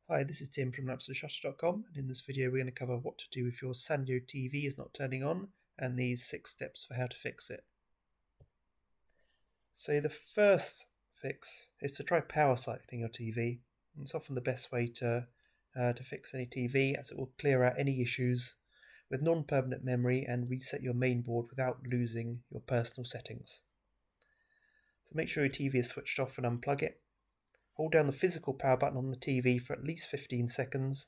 Hi, this is Tim from lapsofshutter.com, and in this video we're going to cover what to do if your Sanyo TV is not turning on and these 6 steps for how to fix it. So the first fix is to try power cycling your TV. It's often the best way to fix any TV, as it will clear out any issues with non-permanent memory and reset your main board without losing your personal settings. So make sure your TV is switched off and unplug it. Hold down the physical power button on the TV for at least 15 seconds.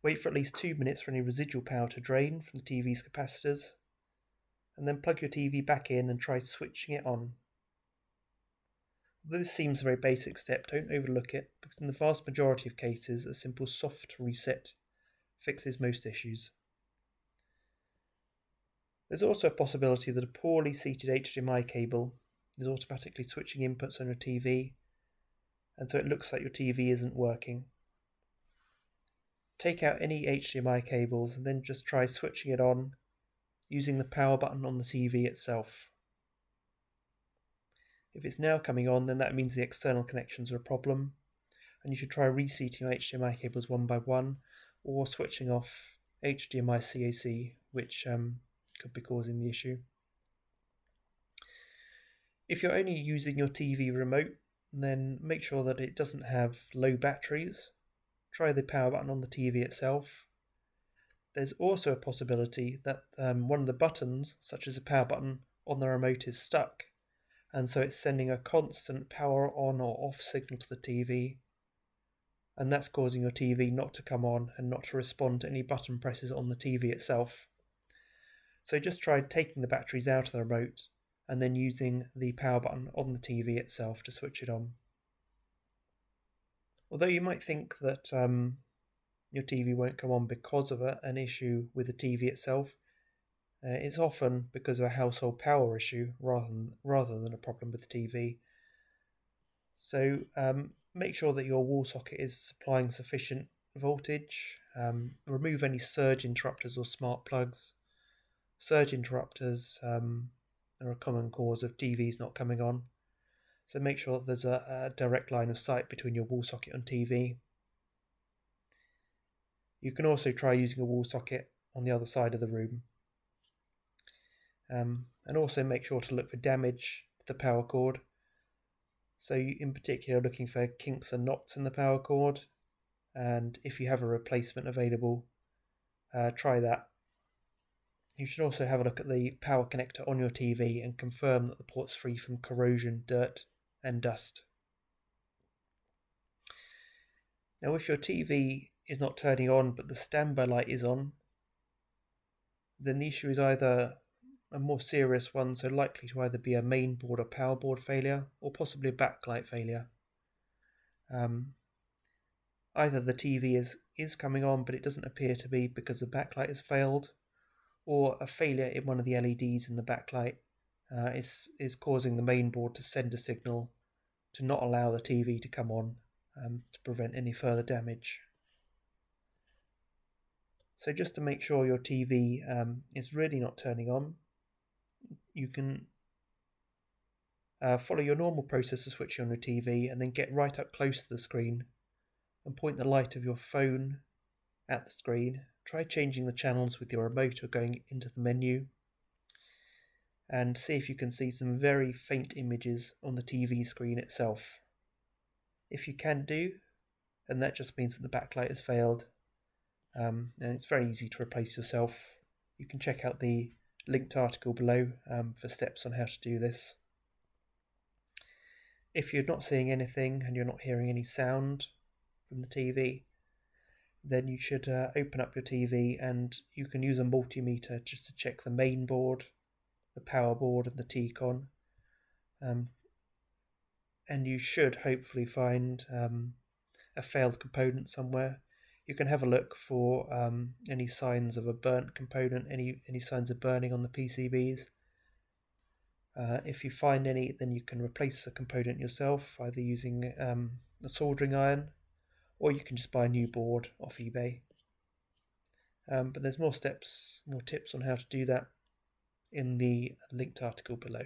Wait for at least 2 minutes for any residual power to drain from the TV's capacitors. And then plug your TV back in and try switching it on. Although this seems a very basic step, don't overlook it, because in the vast majority of cases, a simple soft reset fixes most issues. There's also a possibility that a poorly seated HDMI cable is automatically switching inputs on your TV, and so it looks like your TV isn't working. Take out any HDMI cables and then just try switching it on using the power button on the TV itself. If it's now coming on, then that means the external connections are a problem, and you should try reseating your HDMI cables one by one, or switching off HDMI CAC, which could be causing the issue. If you're only using your TV remote, then make sure that it doesn't have low batteries. Try the power button on the TV itself. There's also a possibility that one of the buttons, such as a power button on the remote, is stuck, and so it's sending a constant power on or off signal to the TV, and that's causing your TV not to come on and not to respond to any button presses on the TV itself. So just try taking the batteries out of the remote and then using the power button on the TV itself to switch it on. Although you might think that your TV won't come on because of an issue with the TV itself, it's often because of a household power issue rather than a problem with the TV. So make sure that your wall socket is supplying sufficient voltage. Remove any surge interrupters or smart plugs. Surge interrupters are a common cause of TVs not coming on. So make sure that there's a direct line of sight between your wall socket and TV. You can also try using a wall socket on the other side of the room. And also make sure to look for damage to the power cord. So in particular, looking for kinks and knots in the power cord. And if you have a replacement available, try that. You should also have a look at the power connector on your TV and confirm that the port's free from corrosion, dirt and dust. Now if your TV is not turning on but the standby light is on, then the issue is either a more serious one, so likely to either be a main board or power board failure, or possibly a backlight failure. Either the TV is coming on but it doesn't appear to be because the backlight has failed, or a failure in one of the LEDs in the backlight is causing the main board to send a signal to not allow the TV to come on to prevent any further damage. So just to make sure your TV is really not turning on, you can follow your normal process of switching on your TV and then get right up close to the screen and point the light of your phone at the screen. Try changing the channels with your remote or going into the menu, and see if you can see some very faint images on the TV screen itself. If you can do, then that just means that the backlight has failed, and it's very easy to replace yourself. You can check out the linked article below for steps on how to do this. If you're not seeing anything and you're not hearing any sound from the TV, then you should open up your TV and you can use a multimeter just to check the main board, the power board and the T-con. And you should hopefully find a failed component somewhere. You can have a look for any signs of a burnt component, any signs of burning on the PCBs. If you find any, then you can replace the component yourself, either using a soldering iron, or you can just buy a new board off eBay. But there's more tips on how to do that in the linked article below.